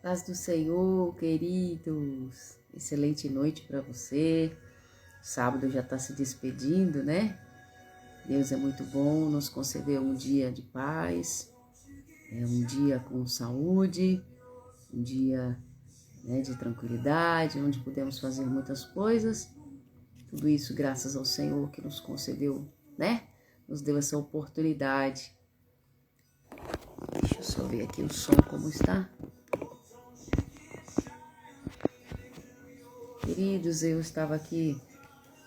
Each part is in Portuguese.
Paz do Senhor, queridos. Excelente noite para você. Sábado já está se despedindo, né? Deus é muito bom, nos concedeu um dia de paz, um dia com saúde, um dia, né, de tranquilidade, onde podemos fazer muitas coisas. Tudo isso graças ao Senhor que nos concedeu, né? Nos deu essa oportunidade. Deixa eu só ver aqui o som como está. Queridos, eu estava aqui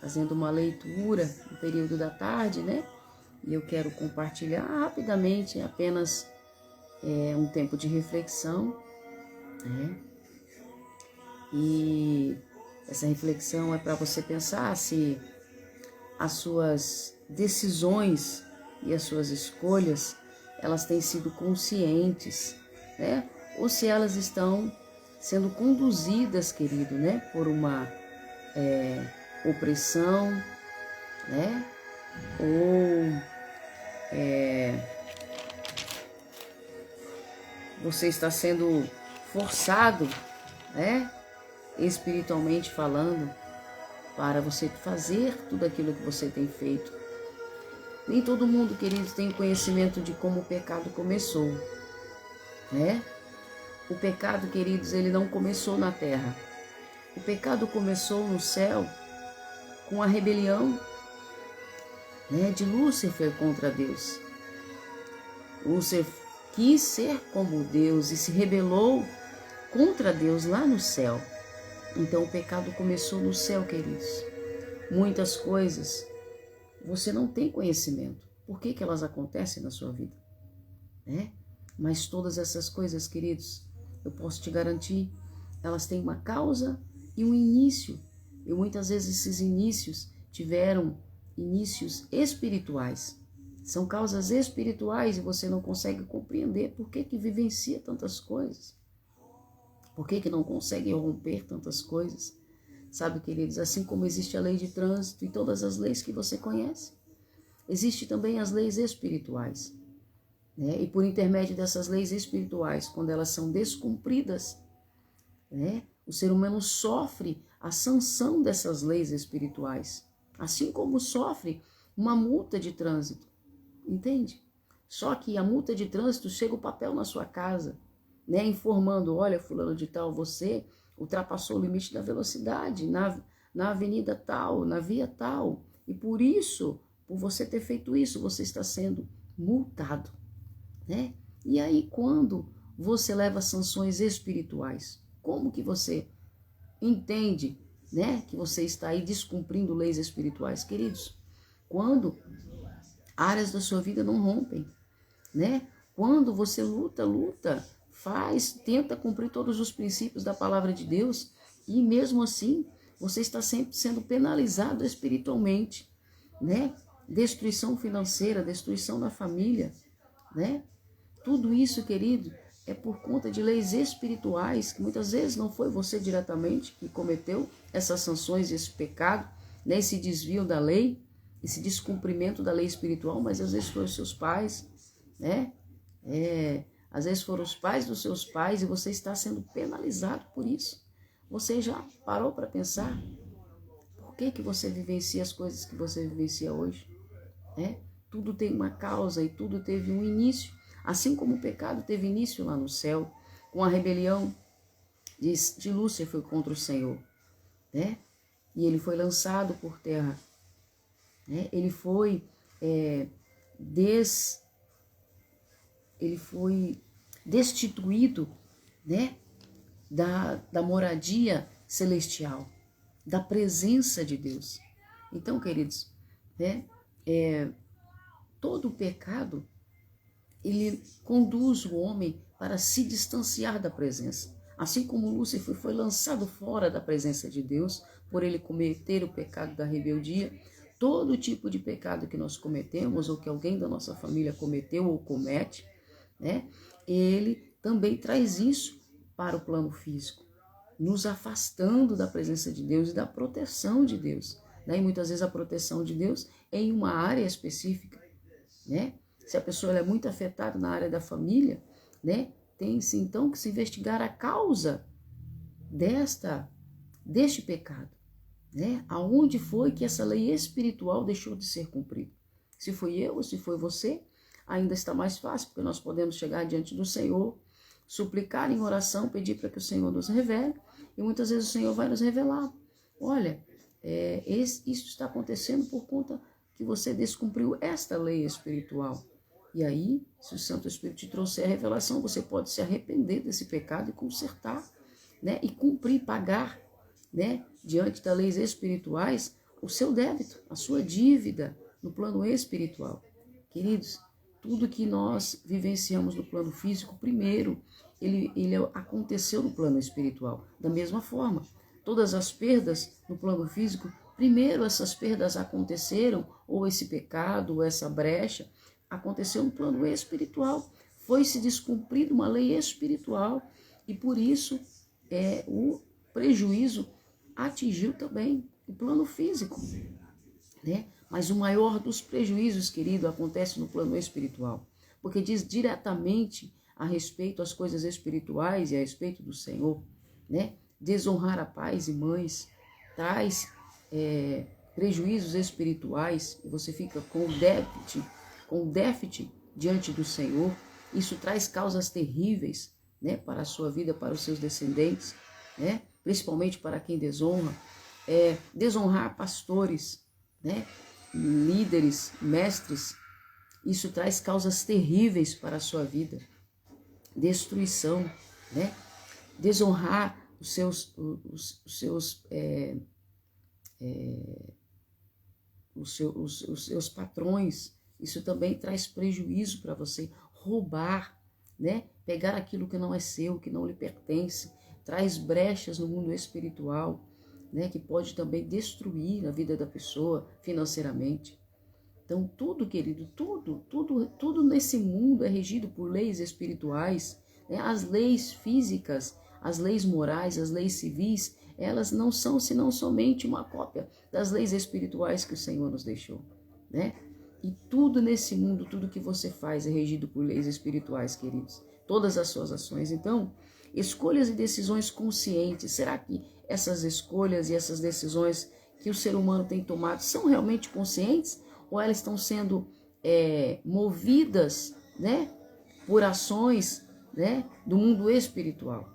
fazendo uma leitura no período da tarde, né? E eu quero compartilhar rapidamente apenas um tempo de reflexão, né? E essa reflexão é para você pensar se as suas decisões e as suas escolhas, elas têm sido conscientes, né? Ou se elas estão sendo conduzidas, querido, né? Por uma opressão, né? Ou você está sendo forçado, né? Espiritualmente falando, para você fazer tudo aquilo que você tem feito. Nem todo mundo, queridos, tem conhecimento de como o pecado começou, né? O pecado, queridos, ele não começou na terra. O pecado começou no céu com a rebelião, né, de Lúcifer contra Deus. Lúcifer quis ser como Deus e se rebelou contra Deus lá no céu. Então o pecado começou no céu, queridos. Muitas coisas você não tem conhecimento. Por que elas acontecem na sua vida, né? Mas todas essas coisas, queridos, eu posso te garantir, elas têm uma causa e um início. E muitas vezes esses inícios tiveram inícios espirituais. São causas espirituais e você não consegue compreender por que vivencia tantas coisas. Por que não consegue romper tantas coisas? Sabe, queridos, assim como existe a lei de trânsito e todas as leis que você conhece, existe também as leis espirituais, né? E por intermédio dessas leis espirituais, quando elas são descumpridas, né, o ser humano sofre a sanção dessas leis espirituais, assim como sofre uma multa de trânsito, entende? Só que a multa de trânsito chega o papel na sua casa, né, informando, olha, fulano de tal, você ultrapassou o limite da velocidade na avenida tal, na via tal, e por isso, por você ter feito isso, você está sendo multado, né? E aí, quando você leva sanções espirituais, como que você entende, né, que você está aí descumprindo leis espirituais, queridos? Quando áreas da sua vida não rompem, né? Quando você luta, tenta cumprir todos os princípios da palavra de Deus e mesmo assim você está sempre sendo penalizado espiritualmente, né? Destruição financeira, destruição da família, né? Tudo isso, querido, é por conta de leis espirituais, que muitas vezes não foi você diretamente que cometeu essas sanções, esse pecado, né? Esse desvio da lei, esse descumprimento da lei espiritual, mas às vezes foram os seus pais, né? Às vezes foram os pais dos seus pais e você está sendo penalizado por isso. Você já parou para pensar por que você vivencia as coisas que você vivencia hoje, né? Tudo tem uma causa e tudo teve um início, assim como o pecado teve início lá no céu, com a rebelião de Lúcifer contra o Senhor, né? E ele foi lançado por terra, né? Ele foi destituído, né, da moradia celestial, da presença de Deus. Então, queridos, né, todo o pecado, ele conduz o homem para se distanciar da presença. Assim como Lúcifer foi lançado fora da presença de Deus, por ele cometer o pecado da rebeldia, todo tipo de pecado que nós cometemos, ou que alguém da nossa família cometeu ou comete, né, ele também traz isso para o plano físico, nos afastando da presença de Deus e da proteção de Deus, né? E muitas vezes a proteção de Deus é em uma área específica, né? Se a pessoa é muito afetada na área da família, né, tem-se então que se investigar a causa deste pecado, né? Aonde foi que essa lei espiritual deixou de ser cumprida? Se foi eu ou se foi você, ainda está mais fácil, porque nós podemos chegar diante do Senhor, suplicar em oração, pedir para que o Senhor nos revele, e muitas vezes o Senhor vai nos revelar. Olha, isso está acontecendo por conta que você descumpriu esta lei espiritual. E aí, se o Santo Espírito te trouxer a revelação, você pode se arrepender desse pecado e consertar, né? E cumprir, pagar, né? Diante das leis espirituais, o seu débito, a sua dívida no plano espiritual. Queridos, tudo que nós vivenciamos no plano físico, primeiro, ele aconteceu no plano espiritual. Da mesma forma, todas as perdas no plano físico, primeiro essas perdas aconteceram, ou esse pecado, ou essa brecha, aconteceu no plano espiritual. Foi se descumprida uma lei espiritual e por isso o prejuízo atingiu também o plano físico, né? Mas o maior dos prejuízos, querido, acontece no plano espiritual, porque diz diretamente a respeito das coisas espirituais e a respeito do Senhor, né? Desonrar a pais e mães traz prejuízos espirituais e você fica com déficit diante do Senhor. Isso traz causas terríveis, né, para a sua vida, para os seus descendentes, né? Principalmente para quem desonra. Desonrar pastores, né? Líderes, mestres, isso traz causas terríveis para a sua vida, destruição, né? Desonrar os seus patrões, isso também traz prejuízo para você. Roubar, né? Pegar aquilo que não é seu, que não lhe pertence, traz brechas no mundo espiritual, né? Que pode também destruir a vida da pessoa financeiramente. Então tudo, querido, tudo nesse mundo é regido por leis espirituais, né? As leis físicas, as leis morais, as leis civis, elas não são senão somente uma cópia das leis espirituais que o Senhor nos deixou, né? E tudo nesse mundo, tudo que você faz é regido por leis espirituais, queridos. Todas as suas ações. Então, escolhas e decisões conscientes. Será que essas escolhas e essas decisões que o ser humano tem tomado são realmente conscientes? Ou elas estão sendo movidas, né, por ações, né, do mundo espiritual?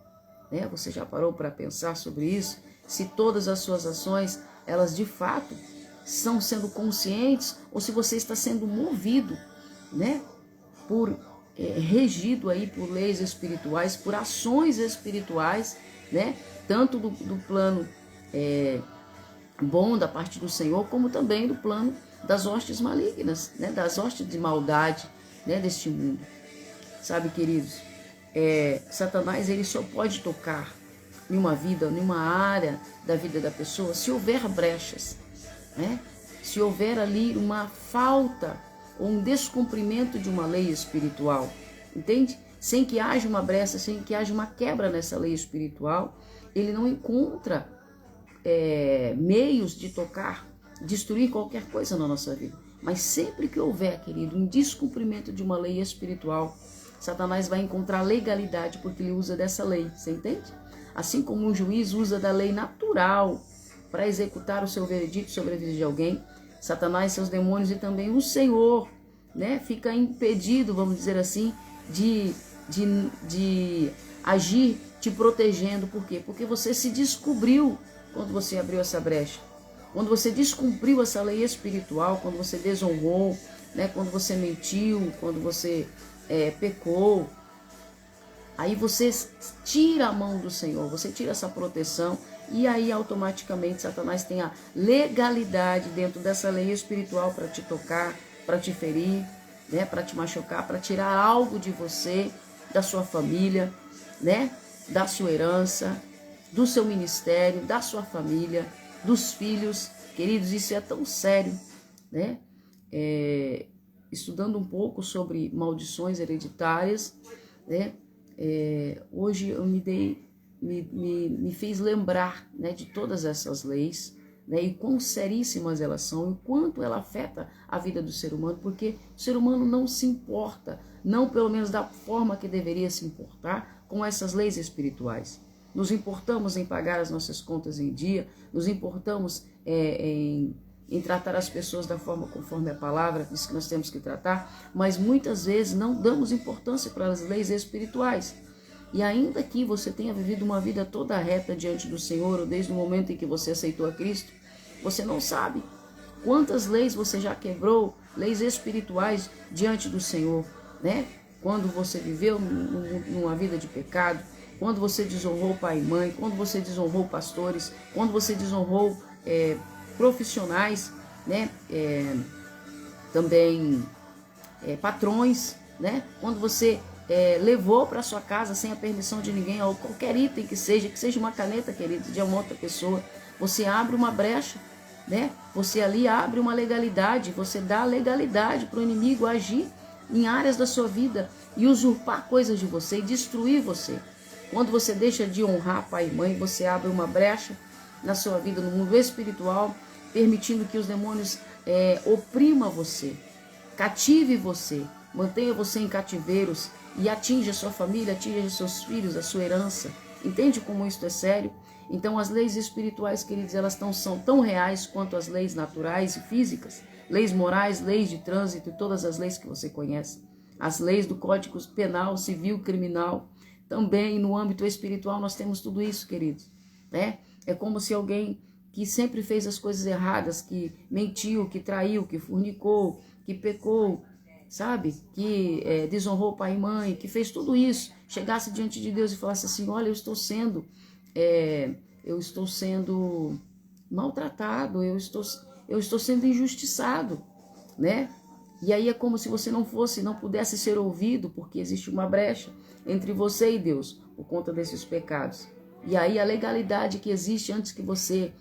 Né? Você já parou para pensar sobre isso? Se todas as suas ações, elas de fato estão sendo conscientes, ou se você está sendo movido, né, regido aí por leis espirituais, por ações espirituais, né, tanto do plano bom da parte do Senhor, como também do plano das hostes malignas, né, das hostes de maldade, né, deste mundo. Sabe, queridos, Satanás ele só pode tocar em uma vida, em uma área da vida da pessoa, se houver brechas, né? Se houver ali uma falta ou um descumprimento de uma lei espiritual, entende? Sem que haja uma brecha, sem que haja uma quebra nessa lei espiritual, ele não encontra meios de tocar, destruir qualquer coisa na nossa vida. Mas sempre que houver, querido, um descumprimento de uma lei espiritual, Satanás vai encontrar legalidade porque ele usa dessa lei, você entende? Assim como um juiz usa da lei natural para executar o seu veredito sobre a vida de alguém, Satanás, seus demônios e também o Senhor, né, fica impedido, vamos dizer assim, de agir te protegendo. Por quê? Porque você se descobriu quando você abriu essa brecha. Quando você descumpriu essa lei espiritual, quando você desonrou, né, quando você mentiu, quando você pecou, aí você tira a mão do Senhor, você tira essa proteção e aí automaticamente Satanás tem a legalidade dentro dessa lei espiritual para te tocar, para te ferir, né, para te machucar, para tirar algo de você, da sua família, né, da sua herança, do seu ministério, da sua família, dos filhos. Queridos, isso é tão sério, né? Estudando um pouco sobre maldições hereditárias, né? Hoje eu me fez lembrar, né, de todas essas leis, né? E quão seríssimas elas são, e o quanto ela afeta a vida do ser humano, porque o ser humano não se importa, não pelo menos da forma que deveria se importar com essas leis espirituais. Nos importamos em pagar as nossas contas em dia, nos importamos em tratar as pessoas da forma conforme a palavra diz que nós temos que tratar, mas muitas vezes não damos importância para as leis espirituais. E ainda que você tenha vivido uma vida toda reta diante do Senhor, ou desde o momento em que você aceitou a Cristo, você não sabe quantas leis você já quebrou, leis espirituais diante do Senhor, né? Quando você viveu numa vida de pecado, quando você desonrou pai e mãe, quando você desonrou pastores, quando você desonrou profissionais, né? Também patrões, né? Quando você levou para sua casa sem a permissão de ninguém, ou qualquer item que seja uma caneta, querido, de uma outra pessoa, você abre uma brecha, né? Você ali abre uma legalidade, você dá legalidade para o inimigo agir em áreas da sua vida e usurpar coisas de você e destruir você. Quando você deixa de honrar pai e mãe, você abre uma brecha na sua vida, no mundo espiritual, permitindo que os demônios oprimam você, cative você, mantenha você em cativeiros e atinja a sua família, atinja os seus filhos, a sua herança. Entende como isso é sério? Então as leis espirituais, queridos, elas são tão reais quanto as leis naturais e físicas, leis morais, leis de trânsito e todas as leis que você conhece. As leis do Código Penal, Civil, Criminal. Também no âmbito espiritual nós temos tudo isso, queridos, né? É como se alguém que sempre fez as coisas erradas, que mentiu, que traiu, que fornicou, que pecou, sabe? Que desonrou pai e mãe, que fez tudo isso, chegasse diante de Deus e falasse assim, olha, eu estou sendo maltratado, eu estou sendo injustiçado, né? E aí é como se você não pudesse ser ouvido, porque existe uma brecha entre você e Deus, por conta desses pecados. E aí a legalidade que existe antes que você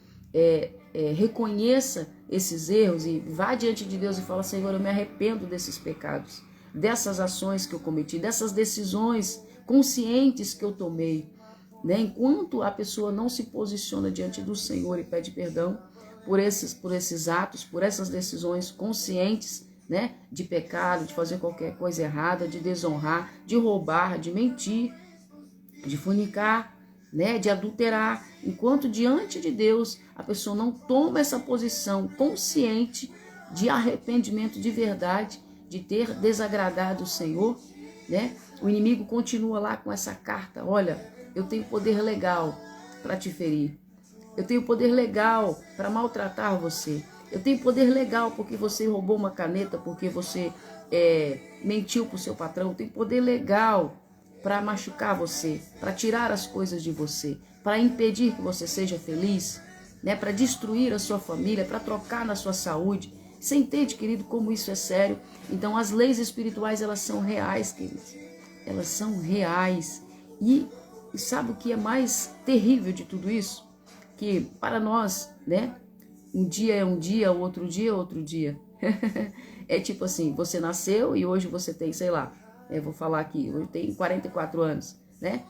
reconheça esses erros e vá diante de Deus e fala, Senhor, eu me arrependo desses pecados, dessas ações que eu cometi, dessas decisões conscientes que eu tomei, né? Enquanto a pessoa não se posiciona diante do Senhor e pede perdão por esses atos, por essas decisões conscientes, né? De pecado, de fazer qualquer coisa errada, de desonrar, de roubar, de mentir, de fornicar, né? De adulterar. Enquanto diante de Deus a pessoa não toma essa posição consciente de arrependimento de verdade, de ter desagradado o Senhor, né? O inimigo continua lá com essa carta, olha, eu tenho poder legal para te ferir, eu tenho poder legal para maltratar você, eu tenho poder legal porque você roubou uma caneta, porque você mentiu para o seu patrão, eu tenho poder legal para machucar você, para tirar as coisas de você, para impedir que você seja feliz, né? Para destruir a sua família, para trocar na sua saúde. Você entende, querido, como isso é sério? Então as leis espirituais, elas são reais, queridos. Elas são reais. E sabe o que é mais terrível de tudo isso? Que para nós, né? Um dia é um dia, o outro dia é outro dia. É tipo assim, você nasceu e hoje você tem, sei lá, vou falar aqui, hoje tem 44 anos, né?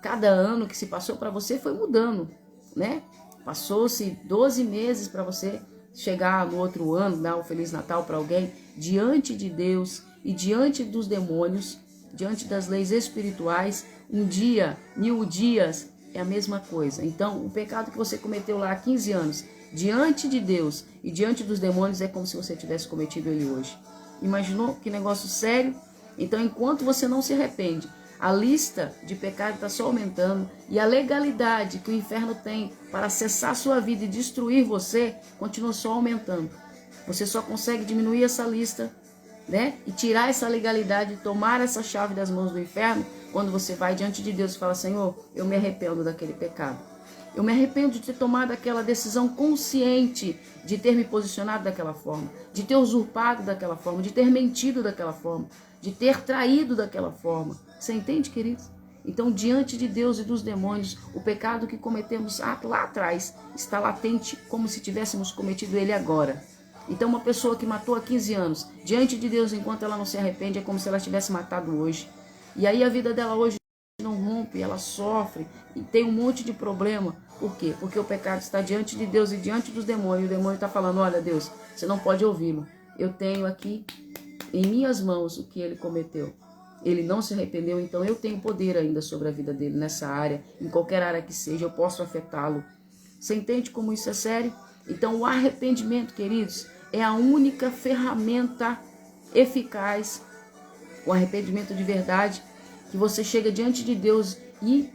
Cada ano que se passou para você foi mudando, né? Passou-se 12 meses para você chegar no outro ano, dar um Feliz Natal para alguém, diante de Deus e diante dos demônios, diante das leis espirituais, um dia, 1000 dias é a mesma coisa. Então, o pecado que você cometeu lá há 15 anos, diante de Deus e diante dos demônios, é como se você tivesse cometido ele hoje. Imaginou que negócio sério? Então, enquanto você não se arrepende, a lista de pecado está só aumentando e a legalidade que o inferno tem para acessar a sua vida e destruir você continua só aumentando. Você só consegue diminuir essa lista, né? E tirar essa legalidade, tomar essa chave das mãos do inferno, quando você vai diante de Deus e fala, Senhor, eu me arrependo daquele pecado. Eu me arrependo de ter tomado aquela decisão consciente, de ter me posicionado daquela forma, de ter usurpado daquela forma, de ter mentido daquela forma, de ter traído daquela forma. Você entende, queridos? Então, diante de Deus e dos demônios, o pecado que cometemos lá atrás está latente como se tivéssemos cometido ele agora. Então, uma pessoa que matou há 15 anos, diante de Deus, enquanto ela não se arrepende, é como se ela tivesse matado hoje. E aí a vida dela hoje não rompe, e ela sofre e tem um monte de problema. Por quê? Porque o pecado está diante de Deus e diante dos demônios. E o demônio está falando, olha Deus, você não pode ouvi-lo. Eu tenho aqui em minhas mãos o que ele cometeu. Ele não se arrependeu, então eu tenho poder ainda sobre a vida dele nessa área, em qualquer área que seja, eu posso afetá-lo. Você entende como isso é sério? Então o arrependimento, queridos, é a única ferramenta eficaz, o arrependimento de verdade, que você chega diante de Deus e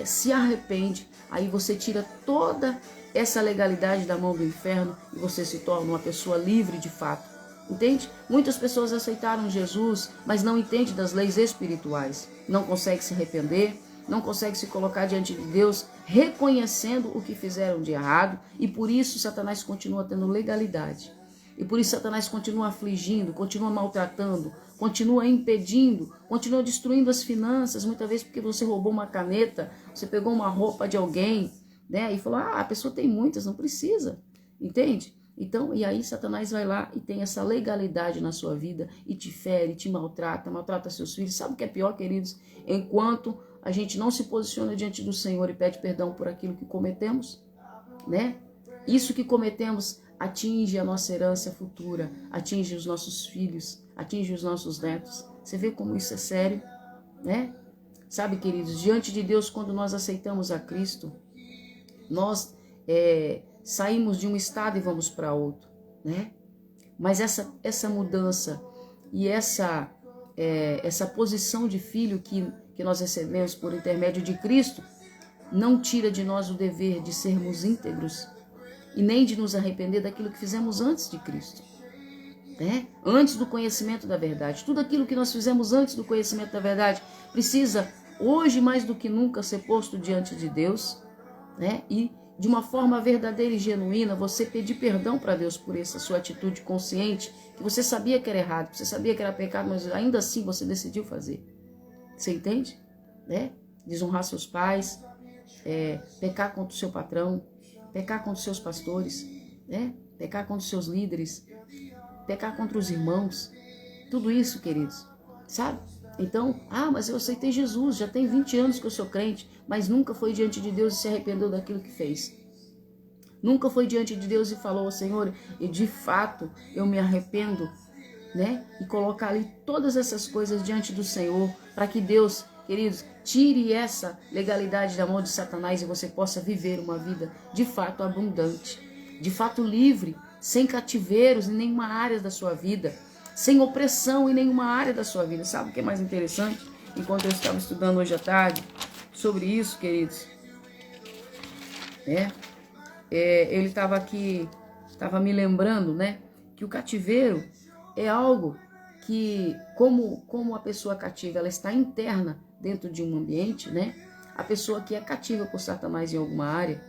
se arrepende, aí você tira toda essa legalidade da mão do inferno e você se torna uma pessoa livre de fato. Entende? Muitas pessoas aceitaram Jesus, mas não entendem das leis espirituais. Não conseguem se arrepender, não conseguem se colocar diante de Deus, reconhecendo o que fizeram de errado, e por isso Satanás continua tendo legalidade. E por isso Satanás continua afligindo, continua maltratando, continua impedindo, continua destruindo as finanças, muitas vezes porque você roubou uma caneta, você pegou uma roupa de alguém, né? E falou, a pessoa tem muitas, não precisa, entende? Então, e aí Satanás vai lá e tem essa legalidade na sua vida e te fere, te maltrata seus filhos. Sabe o que é pior, queridos? Enquanto a gente não se posiciona diante do Senhor e pede perdão por aquilo que cometemos, né? Isso que cometemos atinge a nossa herança futura, atinge os nossos filhos, atinge os nossos netos. Você vê como isso é sério, né? Sabe, queridos, diante de Deus, quando nós aceitamos a Cristo, nós saímos de um estado e vamos para outro, né? Mas essa mudança e essa posição de filho que nós recebemos por intermédio de Cristo não tira de nós o dever de sermos íntegros e nem de nos arrepender daquilo que fizemos antes de Cristo, né? Antes do conhecimento da verdade. Tudo aquilo que nós fizemos antes do conhecimento da verdade precisa, hoje mais do que nunca, ser posto diante de Deus, né? E de uma forma verdadeira e genuína, você pedir perdão para Deus por essa sua atitude consciente, que você sabia que era errado, que você sabia que era pecado, mas ainda assim você decidiu fazer. Você entende? Né? Desonrar seus pais, pecar contra o seu patrão, pecar contra os seus pastores, né? Pecar contra os seus líderes, pecar contra os irmãos. Tudo isso, queridos, sabe? Então, mas eu aceitei Jesus, já tem 20 anos que eu sou crente, mas nunca foi diante de Deus e se arrependeu daquilo que fez. Nunca foi diante de Deus e falou, Senhor, e de fato eu me arrependo, né? E colocar ali todas essas coisas diante do Senhor, para que Deus, queridos, tire essa legalidade da mão de Satanás e você possa viver uma vida de fato abundante, de fato livre, sem cativeiros em nenhuma área da sua vida, sem opressão em nenhuma área da sua vida. Sabe o que é mais interessante? Enquanto eu estava estudando hoje à tarde sobre isso, queridos, ele estava aqui, estava me lembrando, né, que o cativeiro é algo que, como a pessoa cativa, ela está interna dentro de um ambiente, né, a pessoa que é cativa por Satanás em alguma área,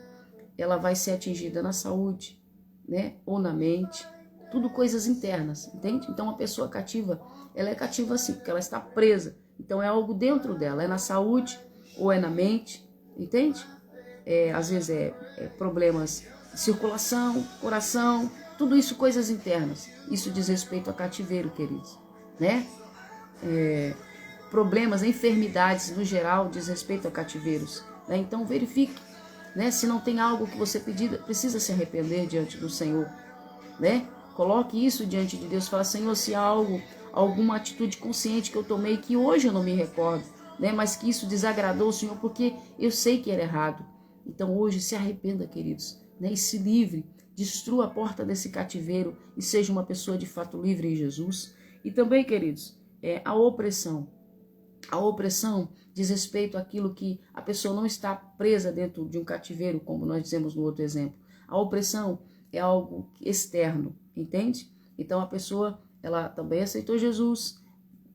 ela vai ser atingida na saúde, né, ou na mente, tudo coisas internas, entende? Então a pessoa cativa, ela é cativa assim, porque ela está presa, então é algo dentro dela, é na saúde ou é na mente, entende? Às vezes problemas de circulação, coração, tudo isso coisas internas, isso diz respeito a cativeiro, queridos, né? Problemas, enfermidades no geral diz respeito a cativeiros, né? Então verifique, né, se não tem algo que você precisa se arrepender diante do Senhor, né? Coloque isso diante de Deus, fala, Senhor, se há alguma atitude consciente que eu tomei que hoje eu não me recordo, né, mas que isso desagradou o Senhor, porque eu sei que era errado. Então hoje se arrependa, queridos, né, e se livre, destrua a porta desse cativeiro e seja uma pessoa de fato livre em Jesus. E também, queridos, a opressão. A opressão diz respeito àquilo que a pessoa não está presa dentro de um cativeiro, como nós dizemos no outro exemplo. A opressão é algo externo, entende? Então a pessoa, ela também aceitou Jesus,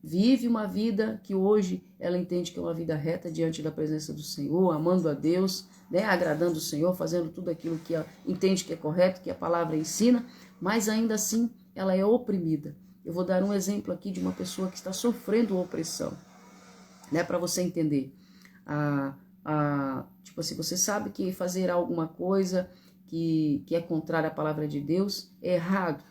vive uma vida que hoje ela entende que é uma vida reta diante da presença do Senhor, amando a Deus, né, agradando o Senhor, fazendo tudo aquilo que ela entende que é correto, que a palavra ensina, mas ainda assim ela é oprimida. Eu vou dar um exemplo aqui de uma pessoa que está sofrendo opressão, né, para você entender. Tipo assim, você sabe que fazer alguma coisa que é contrária à palavra de Deus é errado,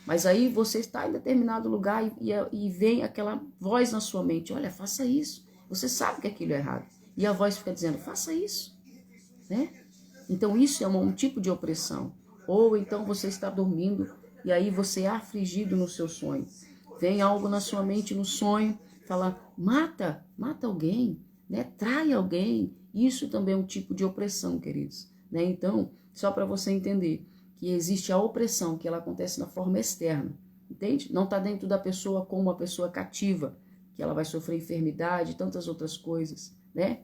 mas aí você está em determinado lugar e vem aquela voz na sua mente, olha, faça isso, você sabe que aquilo é errado, e a voz fica dizendo, faça isso, né? Então isso é um tipo de opressão. Ou então você está dormindo e aí você é afligido no seu sonho. Vem algo na sua mente no sonho, fala, mata alguém, né? Trai alguém. Isso também é um tipo de opressão, queridos, né? Então, só para você entender que existe a opressão, que ela acontece na forma externa, entende? Não está dentro da pessoa como uma pessoa cativa, que ela vai sofrer enfermidade e tantas outras coisas, né?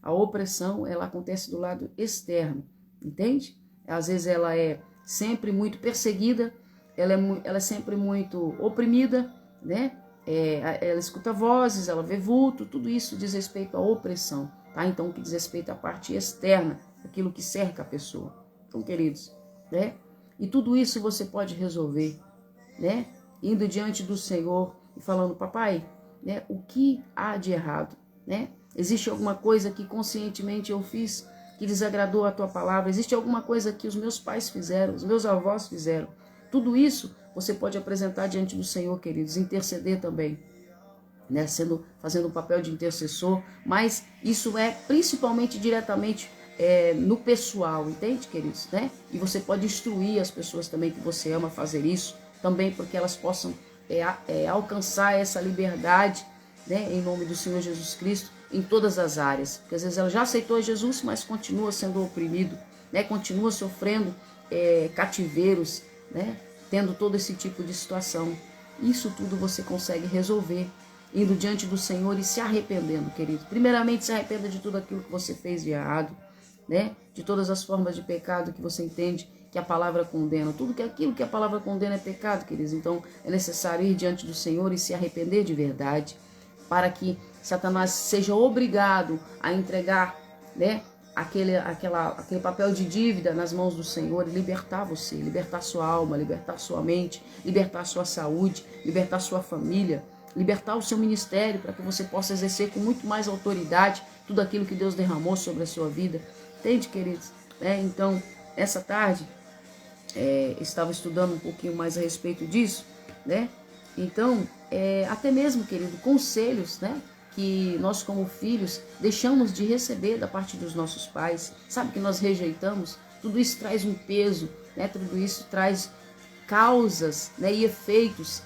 A opressão, ela acontece do lado externo, entende? Às vezes ela é sempre muito perseguida, ela é sempre muito oprimida, né? Ela escuta vozes, ela vê vulto, tudo isso diz respeito à opressão, tá? Então, o que diz respeito à parte externa, aquilo que cerca a pessoa. Então, queridos, né? E tudo isso você pode resolver, né? Indo diante do Senhor e falando, papai, né? O que há de errado, né? Existe alguma coisa que conscientemente eu fiz que desagradou a tua palavra? Existe alguma coisa que os meus pais fizeram, os meus avós fizeram? Tudo isso você pode apresentar diante do Senhor, queridos, interceder também, né? Fazendo um papel de intercessor, mas isso é principalmente diretamente no pessoal, entende, queridos? Né? E você pode instruir as pessoas também que você ama a fazer isso, também porque elas possam alcançar essa liberdade, né? Em nome do Senhor Jesus Cristo, em todas as áreas. Porque às vezes ela já aceitou Jesus, mas continua sendo oprimido, né? Continua sofrendo cativeiros, né? Tendo todo esse tipo de situação. Isso tudo você consegue resolver indo diante do Senhor e se arrependendo, querido. Primeiramente, se arrependa de tudo aquilo que você fez de errado, né? De todas as formas de pecado que você entende que a palavra condena. Tudo que aquilo que a palavra condena é pecado, queridos. Então, é necessário ir diante do Senhor e se arrepender de verdade, para que Satanás seja obrigado a entregar, né, aquele papel de dívida nas mãos do Senhor e libertar você, libertar sua alma, libertar sua mente, libertar sua saúde, libertar sua família, libertar o seu ministério, para que você possa exercer com muito mais autoridade tudo aquilo que Deus derramou sobre a sua vida. Entende, queridos? Então, essa tarde, estava estudando um pouquinho mais a respeito disso, né? Então, até mesmo, querido, conselhos, né? Que nós como filhos deixamos de receber da parte dos nossos pais, sabe, que nós rejeitamos. Tudo isso traz um peso, né? Tudo isso traz causas, né? E efeitos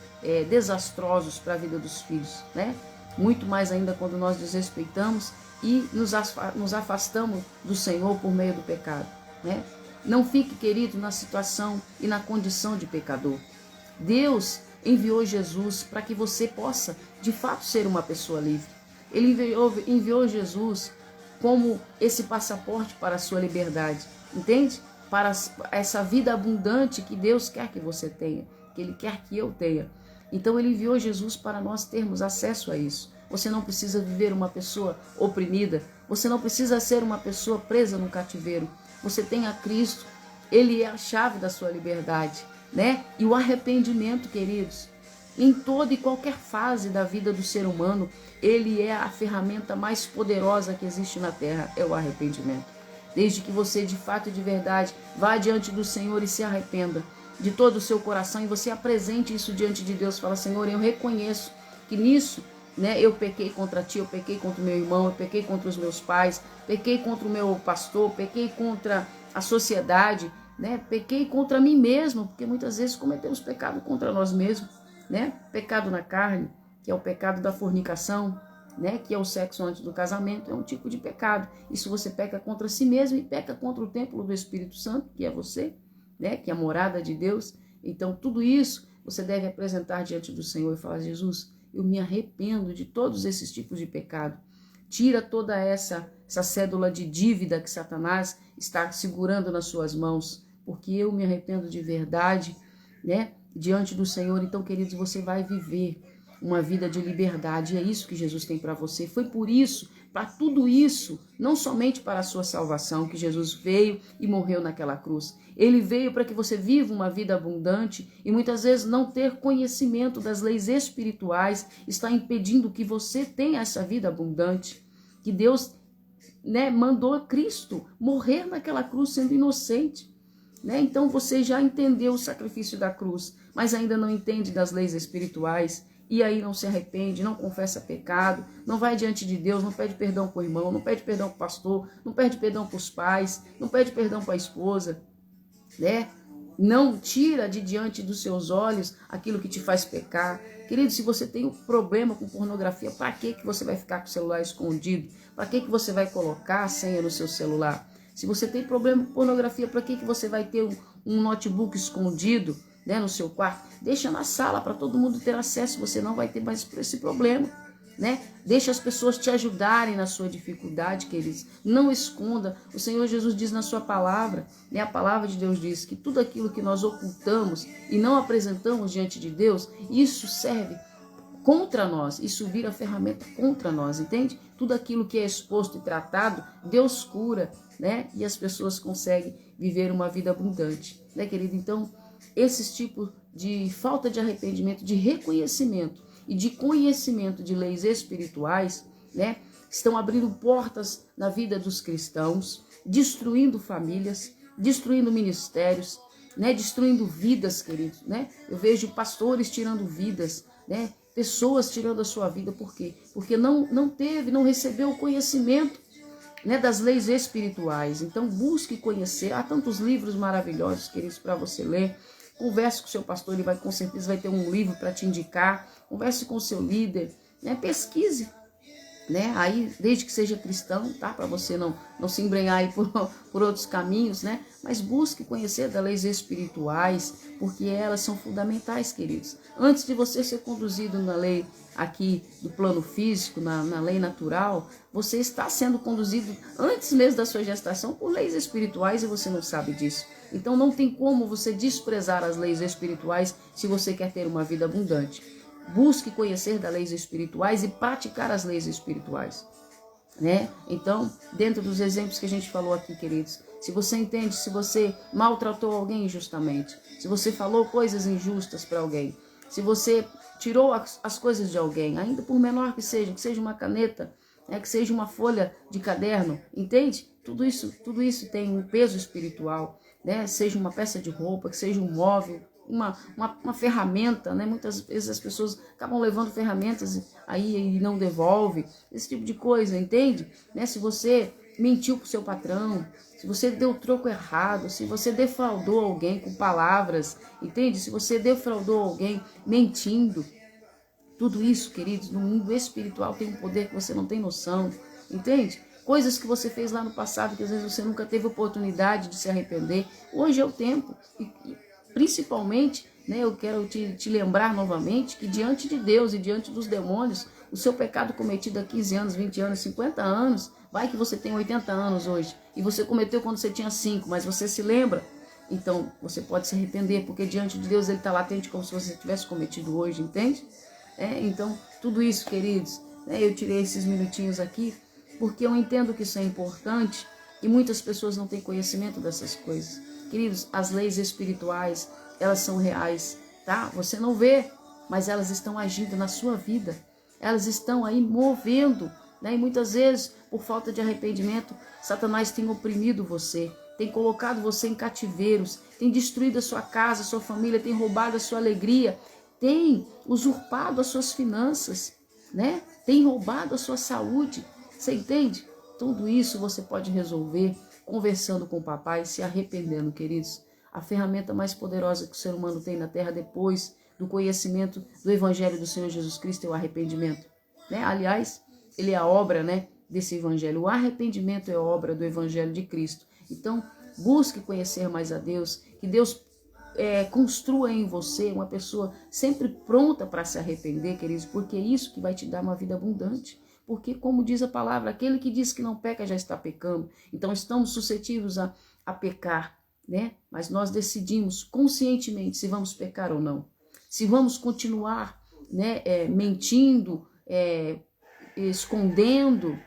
desastrosos para a vida dos filhos, né? Muito mais ainda quando nós desrespeitamos e nos afastamos do Senhor por meio do pecado, né? Não fique, querido, na situação e na condição de pecador. Deus enviou Jesus para que você possa, de fato, ser uma pessoa livre. Ele enviou Jesus como esse passaporte para a sua liberdade, entende? Para essa vida abundante que Deus quer que você tenha, que Ele quer que eu tenha. Então, Ele enviou Jesus para nós termos acesso a isso. Você não precisa viver uma pessoa oprimida, você não precisa ser uma pessoa presa no cativeiro. Você tem a Cristo, Ele é a chave da sua liberdade, né? E o arrependimento, queridos, em toda e qualquer fase da vida do ser humano, ele é a ferramenta mais poderosa que existe na terra, é o arrependimento. Desde que você, de fato e de verdade, vá diante do Senhor e se arrependa de todo o seu coração e você apresente isso diante de Deus. Fala, Senhor, eu reconheço que nisso, né, eu pequei contra ti, eu pequei contra o meu irmão, eu pequei contra os meus pais, pequei contra o meu pastor, pequei contra a sociedade, né, pequei contra mim mesmo, porque muitas vezes cometemos pecado contra nós mesmos, né, pecado na carne, que é o pecado da fornicação, né, que é o sexo antes do casamento, é um tipo de pecado. Isso você peca contra si mesmo e peca contra o templo do Espírito Santo, que é você, né, que é a morada de Deus. Então tudo isso você deve apresentar diante do Senhor e falar, Jesus, eu me arrependo de todos esses tipos de pecado. Tira toda essa cédula de dívida que Satanás está segurando nas suas mãos, porque eu me arrependo de verdade, né, diante do Senhor. Então, queridos, você vai viver uma vida de liberdade, e é isso que Jesus tem para você. Foi por isso, para tudo isso, não somente para a sua salvação, que Jesus veio e morreu naquela cruz. Ele veio para que você viva uma vida abundante, e muitas vezes não ter conhecimento das leis espirituais está impedindo que você tenha essa vida abundante, que Deus, né, mandou Cristo morrer naquela cruz sendo inocente, né? Então você já entendeu o sacrifício da cruz, mas ainda não entende das leis espirituais. e aí não se arrepende, não confessa pecado, não vai diante de Deus, não pede perdão para o irmão, não pede perdão para o pastor, não pede perdão para os pais, não pede perdão para a esposa, né? Não tira de diante dos seus olhos aquilo que te faz pecar. Querido, se você tem um problema com pornografia, para que você vai ficar com o celular escondido? Para que você vai colocar a senha no seu celular? Se você tem problema com pornografia, para que você vai ter um notebook escondido, né, no seu quarto? Deixa na sala para todo mundo ter acesso, você não vai ter mais esse problema. Né? Deixa as pessoas te ajudarem na sua dificuldade, queridos. Não esconda. O Senhor Jesus diz na sua palavra, né? A palavra de Deus diz que tudo aquilo que nós ocultamos e não apresentamos diante de Deus, isso serve contra nós, isso vira ferramenta contra nós, entende? Tudo aquilo que é exposto e tratado, Deus cura, né? E as pessoas conseguem viver uma vida abundante, né, querido? Então, esses tipos de falta de arrependimento, de reconhecimento e de conhecimento de leis espirituais, né, estão abrindo portas na vida dos cristãos, destruindo famílias, destruindo ministérios, né, destruindo vidas, queridos, né? Eu vejo pastores tirando vidas, né? Pessoas tirando a sua vida, por quê? Porque não recebeu o conhecimento, né, das leis espirituais. Então busque conhecer, há tantos livros maravilhosos, queridos, para você ler. Converse com o seu pastor, ele vai com certeza vai ter um livro para te indicar. Converse com o seu líder, né? Pesquise, né? Aí, desde que seja cristão, tá? Para você não se embrenhar aí por outros caminhos, né? Mas busque conhecer das leis espirituais, porque elas são fundamentais, queridos. Antes de você ser conduzido na lei aqui do plano físico, na lei natural, você está sendo conduzido antes mesmo da sua gestação por leis espirituais e você não sabe disso. Então não tem como você desprezar as leis espirituais se você quer ter uma vida abundante. Busque conhecer das leis espirituais e praticar as leis espirituais, né? Então, dentro dos exemplos que a gente falou aqui, queridos, se você entende, se você maltratou alguém injustamente, se você falou coisas injustas para alguém, se você tirou as coisas de alguém, ainda por menor que seja uma caneta, né, que seja uma folha de caderno, entende? Tudo isso tem um peso espiritual, né? Seja uma peça de roupa, que seja um móvel, uma ferramenta, né? Muitas vezes as pessoas acabam levando ferramentas aí e não devolve, esse tipo de coisa, entende? Né? Se você mentiu pro seu patrão, se você deu troco errado, se você defraudou alguém com palavras, entende? Se você defraudou alguém mentindo, tudo isso, queridos, no mundo espiritual tem um poder que você não tem noção, entende? Coisas que você fez lá no passado que às vezes você nunca teve oportunidade de se arrepender, hoje é o tempo. E principalmente, né, eu quero te lembrar novamente que diante de Deus e diante dos demônios, o seu pecado cometido há 15 anos, 20 anos, 50 anos, vai que você tem 80 anos hoje, e você cometeu quando você tinha 5, mas você se lembra, então você pode se arrepender, porque diante de Deus ele está latente como se você tivesse cometido hoje, entende? Então, tudo isso, queridos, né, eu tirei esses minutinhos aqui, porque eu entendo que isso é importante, e muitas pessoas não têm conhecimento dessas coisas. Queridos, as leis espirituais, elas são reais, tá? Você não vê, mas elas estão agindo na sua vida. Elas estão aí movendo, né? E muitas vezes, por falta de arrependimento, Satanás tem oprimido você, tem colocado você em cativeiros, tem destruído a sua casa, a sua família, tem roubado a sua alegria, tem usurpado as suas finanças, né? Tem roubado a sua saúde. Você entende? Tudo isso você pode resolver conversando com o papai, se arrependendo, queridos. A ferramenta mais poderosa que o ser humano tem na terra depois do conhecimento do evangelho do Senhor Jesus Cristo é o arrependimento, né? Aliás, ele é a obra, né, desse evangelho. O arrependimento é a obra do evangelho de Cristo. Então, busque conhecer mais a Deus, que Deus construa em você uma pessoa sempre pronta para se arrepender, queridos, porque é isso que vai te dar uma vida abundante. Porque, como diz a palavra, aquele que diz que não peca já está pecando. Então, estamos suscetíveis a pecar, né? Mas nós decidimos conscientemente se vamos pecar ou não. Se vamos continuar, né, mentindo, escondendo,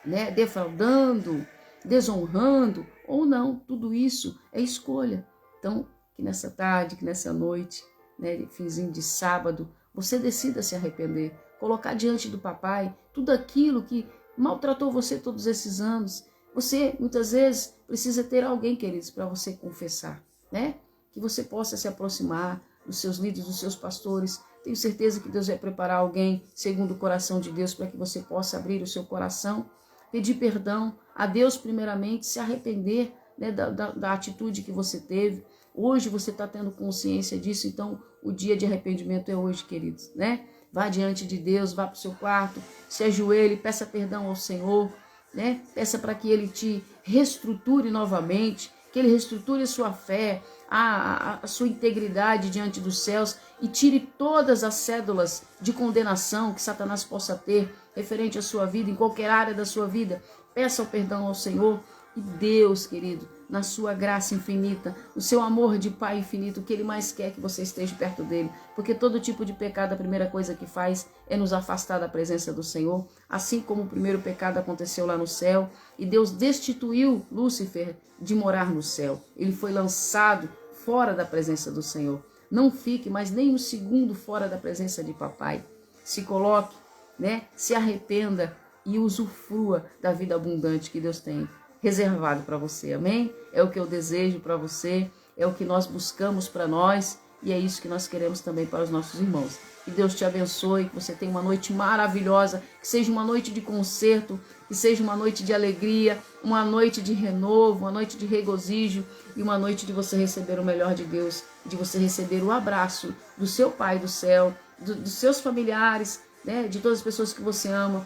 né, defraudando, desonrando ou não. Tudo isso é escolha. Então, que nessa tarde, que nessa noite, né, finzinho de sábado, você decida se arrepender. Colocar diante do papai tudo aquilo que maltratou você todos esses anos. Você, muitas vezes, precisa ter alguém, queridos, para você confessar, né? Que você possa se aproximar dos seus líderes, dos seus pastores, Tenho certeza que Deus vai preparar alguém segundo o coração de Deus para que você possa abrir o seu coração, pedir perdão a Deus primeiramente, se arrepender, né, da atitude que você teve. Hoje você está tendo consciência disso, então o dia de arrependimento é hoje, queridos, né? Vá diante de Deus, vá para o seu quarto, se ajoelhe, peça perdão ao Senhor, né? Peça para que Ele te reestruture novamente, que Ele reestruture a sua fé, a sua integridade diante dos céus e tire todas as cédulas de condenação que Satanás possa ter referente à sua vida, em qualquer área da sua vida. Peça o perdão ao Senhor e Deus, querido, na sua graça infinita, no seu amor de Pai infinito, o que Ele mais quer que você esteja perto dEle, porque todo tipo de pecado, a primeira coisa que faz é nos afastar da presença do Senhor, assim como o primeiro pecado aconteceu lá no céu, e Deus destituiu Lúcifer de morar no céu. Ele foi lançado fora da presença do Senhor. Não fique mais nem um segundo fora da presença de Papai. Se coloque, né? Se arrependa e usufrua da vida abundante que Deus tem reservado para você, amém? É o que eu desejo para você, é o que nós buscamos para nós e é isso que nós queremos também para os nossos irmãos. Que Deus te abençoe, que você tenha uma noite maravilhosa, que seja uma noite de concerto, que seja uma noite de alegria, uma noite de renovo, uma noite de regozijo e uma noite de você receber o melhor de Deus, de você receber o abraço do seu Pai do céu, dos seus familiares, né, de todas as pessoas que você ama,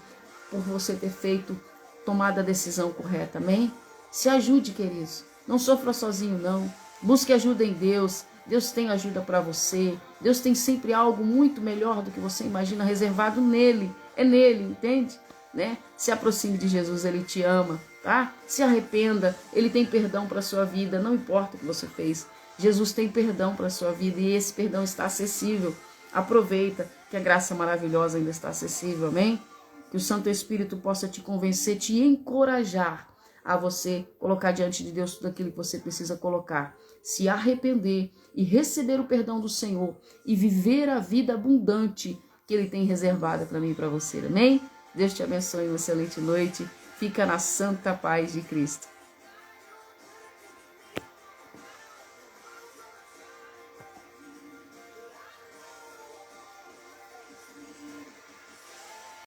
por você ter tomado a decisão correta, amém? Se ajude, queridos. Não sofra sozinho, não. Busque ajuda em Deus. Deus tem ajuda para você. Deus tem sempre algo muito melhor do que você imagina reservado nele. É nele, entende? Né? Se aproxime de Jesus, Ele te ama, tá? Se arrependa, Ele tem perdão para a sua vida, não importa o que você fez. Jesus tem perdão para a sua vida e esse perdão está acessível. Aproveita que a graça maravilhosa ainda está acessível, amém? Que o Santo Espírito possa te convencer, te encorajar a você colocar diante de Deus tudo aquilo que você precisa colocar. Se arrepender e receber o perdão do Senhor e viver a vida abundante que Ele tem reservada para mim e para você, amém? Deus te abençoe, uma excelente noite. Fica na santa paz de Cristo.